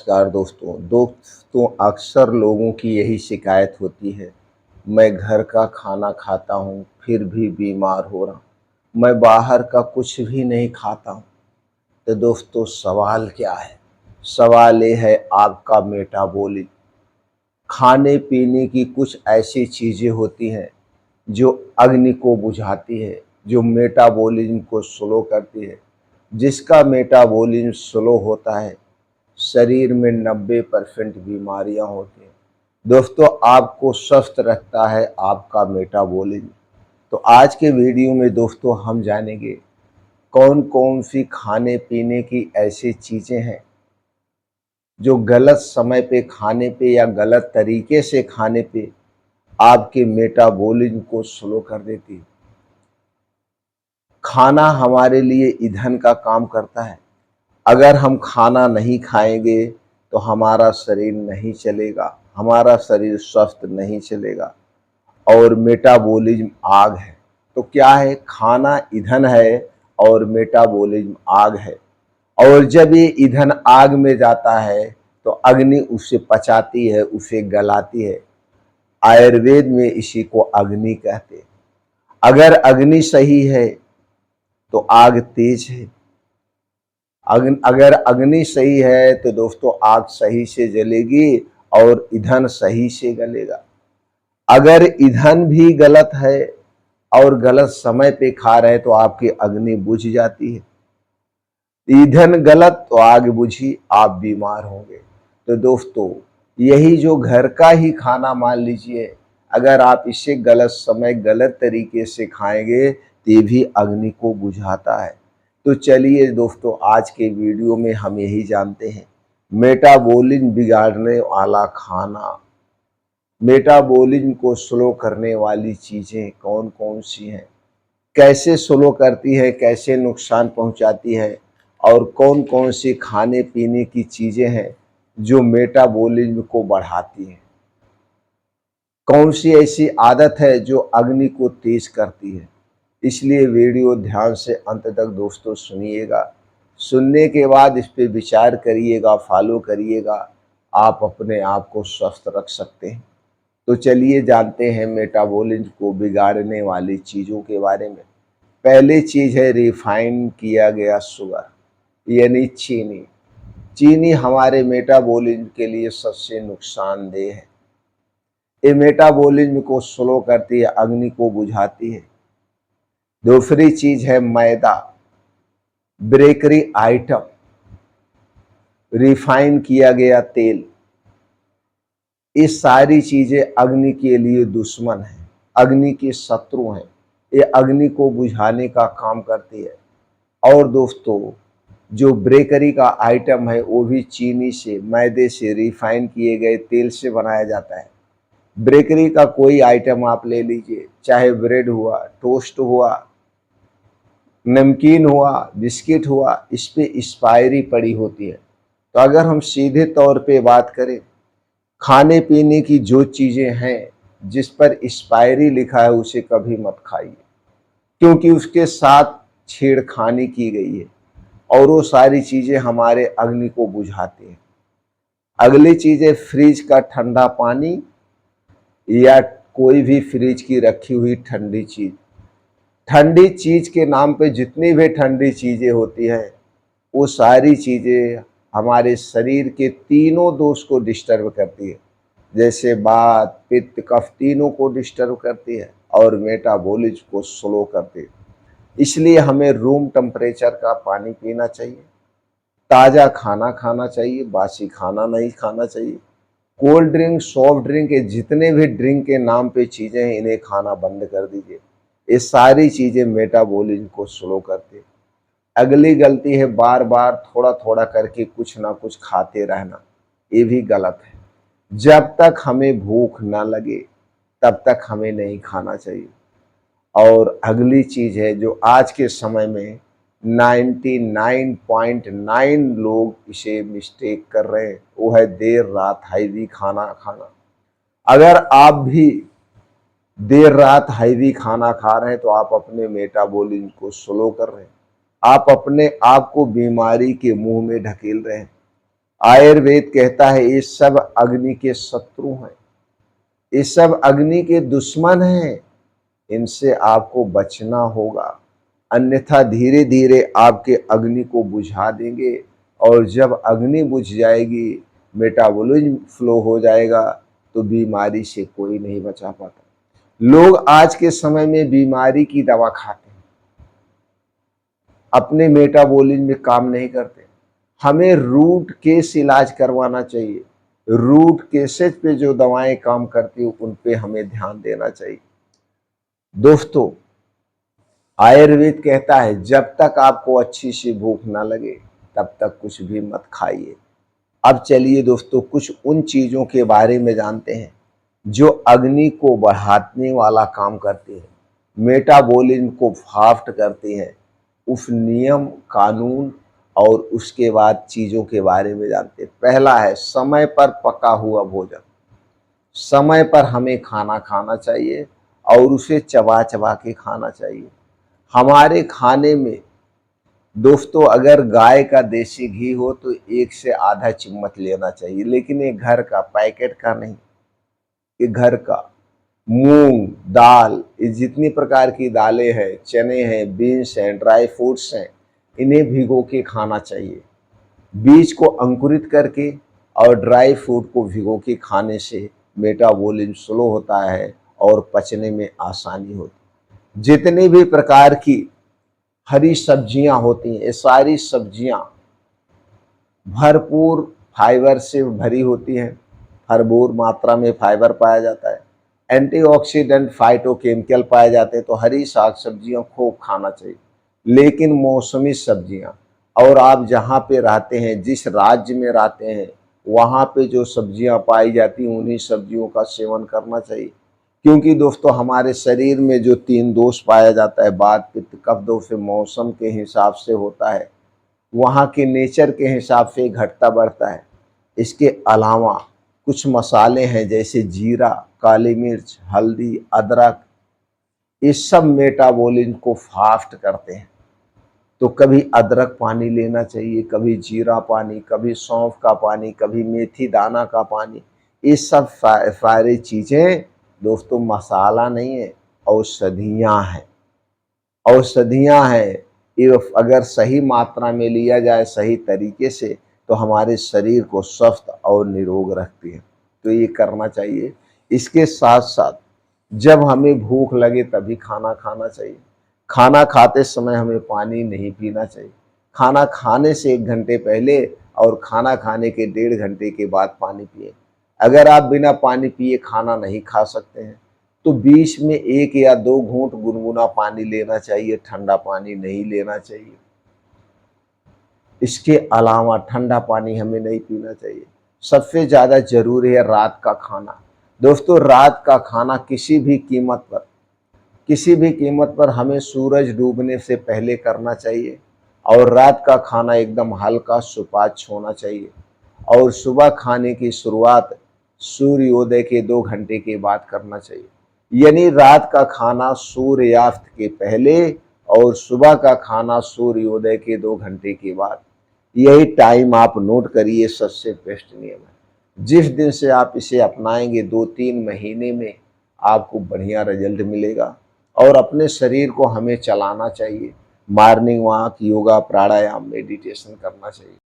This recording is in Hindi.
नमस्कार दोस्तों अक्सर लोगों की यही शिकायत होती है। मैं घर का खाना खाता हूँ फिर भी बीमार हो रहा हूँ। मैं बाहर का कुछ भी नहीं खाता हूँ। तो दोस्तों सवाल क्या है? सवाल ये है आपका मेटाबॉलिज्म। खाने पीने की कुछ ऐसी चीज़ें होती हैं जो अग्नि को बुझाती है, जो मेटाबॉलिज्म को स्लो करती है। जिसका मेटाबॉलिज्म स्लो होता है शरीर में 90% बीमारियां होती हैं। दोस्तों आपको स्वस्थ रखता है आपका मेटाबॉलिज्म। तो आज के वीडियो में दोस्तों हम जानेंगे कौन कौन सी खाने पीने की ऐसी चीज़ें हैं जो गलत समय पे खाने पे या गलत तरीके से खाने पे आपके मेटाबॉलिज्म को स्लो कर देती है। खाना हमारे लिए ईंधन का काम करता है। अगर हम खाना नहीं खाएंगे तो हमारा शरीर नहीं चलेगा, हमारा शरीर स्वस्थ नहीं चलेगा। और मेटाबॉलिज्म आग है। तो क्या है? खाना ईंधन है और मेटाबॉलिज्म आग है। और जब ये ईंधन आग में जाता है तो अग्नि उसे पचाती है, उसे गलाती है। आयुर्वेद में इसी को अग्नि कहते हैं। अगर अग्नि सही है तो आग तेज है। अगर अग्नि सही है तो दोस्तों आग सही से जलेगी और ईंधन सही से गलेगा। अगर ईंधन भी गलत है और गलत समय पे खा रहे हैं तो आपकी अग्नि बुझ जाती है। ईंधन गलत तो आग बुझी, आप बीमार होंगे। तो दोस्तों यही जो घर का ही खाना मान लीजिए, अगर आप इसे गलत समय गलत तरीके से खाएंगे तो ये भी अग्नि को बुझाता है। तो चलिए दोस्तों आज के वीडियो में हम यही जानते हैं मेटाबॉलिज्म बिगाड़ने वाला खाना, मेटाबॉलिज्म को स्लो करने वाली चीज़ें कौन कौन सी हैं, कैसे स्लो करती है, कैसे नुकसान पहुंचाती है, और कौन कौन सी खाने पीने की चीज़ें हैं जो मेटाबॉलिज्म को बढ़ाती हैं। कौन सी ऐसी आदत है जो अग्नि को तेज करती है। इसलिए वीडियो ध्यान से अंत तक दोस्तों सुनिएगा। सुनने के बाद इस पे विचार करिएगा, फॉलो करिएगा। आप अपने आप को स्वस्थ रख सकते हैं। तो चलिए जानते हैं मेटाबॉलिज्म को बिगाड़ने वाली चीज़ों के बारे में। पहली चीज़ है रिफाइन किया गया शुगर यानी चीनी। चीनी हमारे मेटाबॉलिज्म के लिए सबसे नुकसानदेह है। ये मेटाबॉलिज्म को स्लो करती है, अग्नि को बुझाती है। दूसरी चीज है मैदा, बेकरी आइटम, रिफाइन किया गया तेल। ये सारी चीजें अग्नि के लिए दुश्मन है, अग्नि के शत्रु हैं। ये अग्नि को बुझाने का काम करती है। और दोस्तों जो बेकरी का आइटम है वो भी चीनी से, मैदे से, रिफाइन किए गए तेल से बनाया जाता है। बेकरी का कोई आइटम आप ले लीजिए, चाहे ब्रेड हुआ, टोस्ट हुआ, नमकीन हुआ, बिस्किट हुआ, इस पे एक्सपायरी पड़ी होती है। तो अगर हम सीधे तौर पे बात करें, खाने पीने की जो चीज़ें हैं जिस पर एक्सपायरी लिखा है उसे कभी मत खाइए, क्योंकि उसके साथ छेड़खानी की गई है और वो सारी चीज़ें हमारे अग्नि को बुझाती हैं। अगली चीज़ है फ्रिज का ठंडा पानी या कोई भी फ्रिज की रखी हुई ठंडी चीज़। ठंडी चीज़ के नाम पे जितनी भी ठंडी चीज़ें होती हैं वो सारी चीज़ें हमारे शरीर के तीनों दोष को डिस्टर्ब करती है। जैसे वात, पित्त, कफ तीनों को डिस्टर्ब करती है और मेटाबॉलिज्म को स्लो करती है। इसलिए हमें रूम टेम्परेचर का पानी पीना चाहिए, ताज़ा खाना खाना चाहिए, बासी खाना नहीं खाना चाहिए। कोल्ड ड्रिंक, सॉफ्ट ड्रिंक, ये जितने भी ड्रिंक के नाम पे चीज़ें हैं इन्हें खाना बंद कर दीजिए। ये सारी चीज़ें मेटाबॉलिज्म को स्लो करती है। अगली गलती है बार बार थोड़ा थोड़ा करके कुछ ना कुछ खाते रहना। ये भी गलत है। जब तक हमें भूख ना लगे तब तक हमें नहीं खाना चाहिए। और अगली चीज़ है जो आज के समय में 99.9 लोग इसे मिस्टेक कर रहे हैं, वो है देर रात हैवी खाना खाना। अगर आप भी देर रात हैवी खाना खा रहे हैं तो आप अपने मेटाबॉलिज्म को स्लो कर रहे हैं। आप अपने आप को बीमारी के मुंह में ढकेल रहे हैं। आयुर्वेद कहता है ये सब अग्नि के शत्रु हैं, ये सब अग्नि के दुश्मन हैं, इनसे आपको बचना होगा, अन्यथा धीरे धीरे आपके अग्नि को बुझा देंगे। और जब अग्नि बुझ जाएगी, मेटाबॉलिज्म फ्लो हो जाएगा, तो बीमारी से कोई नहीं बचा पाता। लोग आज के समय में बीमारी की दवा खाते हैं, अपने मेटाबॉलिज्म में काम नहीं करते। हमें रूट केस इलाज करवाना चाहिए। रूट केसेज पे जो दवाएं काम करती है उन पे हमें ध्यान देना चाहिए। दोस्तों, आयुर्वेद कहता है जब तक आपको अच्छी सी भूख ना लगे तब तक कुछ भी मत खाइए। अब चलिए दोस्तों, कुछ उन चीजों के बारे में जानते हैं जो अग्नि को बढ़ाने वाला काम करती है, मेटाबॉलिज्म को फास्ट करती है। उस नियम, कानून और उसके बाद चीजों के बारे में जानते हैं। पहला है समय पर पका हुआ भोजन। समय पर हमें खाना खाना चाहिए और उसे चबा चबा के खाना चाहिए। हमारे खाने में दोस्तों अगर गाय का देसी घी हो तो 1 से आधा चम्मच लेना चाहिए, लेकिन ये घर का, पैकेट का नहीं, ये घर का। मूंग दाल, ये जितनी प्रकार की दालें हैं, चने हैं, बीन्स हैं, ड्राई फ्रूट्स हैं, इन्हें भिगो के खाना चाहिए। बीज को अंकुरित करके और ड्राई फ्रूट को भिगो के खाने से मेटाबॉलिज्म स्लो होता है और पचने में आसानी होती है। जितनी भी प्रकार की हरी सब्जियां होती हैं, ये सारी सब्जियां भरपूर फाइबर से भरी होती हैं, भरपूर मात्रा में फाइबर पाया जाता है, एंटीऑक्सीडेंट, फाइटोकेमिकल पाए जाते हैं। तो हरी साग सब्जियां खूब खाना चाहिए। लेकिन मौसमी सब्जियां, और आप जहाँ पे रहते हैं, जिस राज्य में रहते हैं, वहाँ पे जो सब्जियां पाई जाती हैं उन्हीं सब्जियों का सेवन करना चाहिए। क्योंकि दोस्तों हमारे शरीर में जो 3 दोष पाया जाता है, वात पित्त कफ दोष, मौसम के हिसाब से होता है, वहाँ के नेचर के हिसाब से घटता बढ़ता है। इसके अलावा कुछ मसाले हैं जैसे जीरा, काली मिर्च, हल्दी, अदरक, ये सब मेटाबॉलिज्म को फास्ट करते हैं। तो कभी अदरक पानी लेना चाहिए, कभी जीरा पानी, कभी सौंफ का पानी, कभी मेथी दाना का पानी। ये सब सारी चीजें दोस्तों मसाला नहीं है, औषधियाँ हैं। औषधियाँ हैं, ये अगर सही मात्रा में लिया जाए सही तरीके से तो हमारे शरीर को स्वस्थ और निरोग रखती है। तो ये करना चाहिए। इसके साथ साथ जब हमें भूख लगे तभी खाना खाना चाहिए। खाना खाते समय हमें पानी नहीं पीना चाहिए। खाना खाने से 1 घंटे पहले और खाना खाने के 1.5 घंटे के बाद पानी पिए। अगर आप बिना पानी पिए खाना नहीं खा सकते हैं तो बीच में 1 या 2 घूंट गुनगुना पानी लेना चाहिए, ठंडा पानी नहीं लेना चाहिए। इसके अलावा ठंडा पानी हमें नहीं पीना चाहिए। सबसे ज़्यादा जरूरी है रात का खाना। दोस्तों, रात का खाना किसी भी कीमत पर हमें सूरज डूबने से पहले करना चाहिए। और रात का खाना एकदम हल्का सुपाच्य होना चाहिए। और सुबह खाने की शुरुआत सूर्योदय के 2 घंटे के बाद करना चाहिए। यानी रात का खाना सूर्यास्त के पहले और सुबह का खाना सूर्योदय के 2 घंटे के बाद। यही टाइम आप नोट करिए, सबसे बेस्ट नियम है। जिस दिन से आप इसे अपनाएंगे 2-3 महीने में आपको बढ़िया रिजल्ट मिलेगा। और अपने शरीर को हमें चलाना चाहिए। मॉर्निंग वॉक, योगा, प्राणायाम, मेडिटेशन करना चाहिए।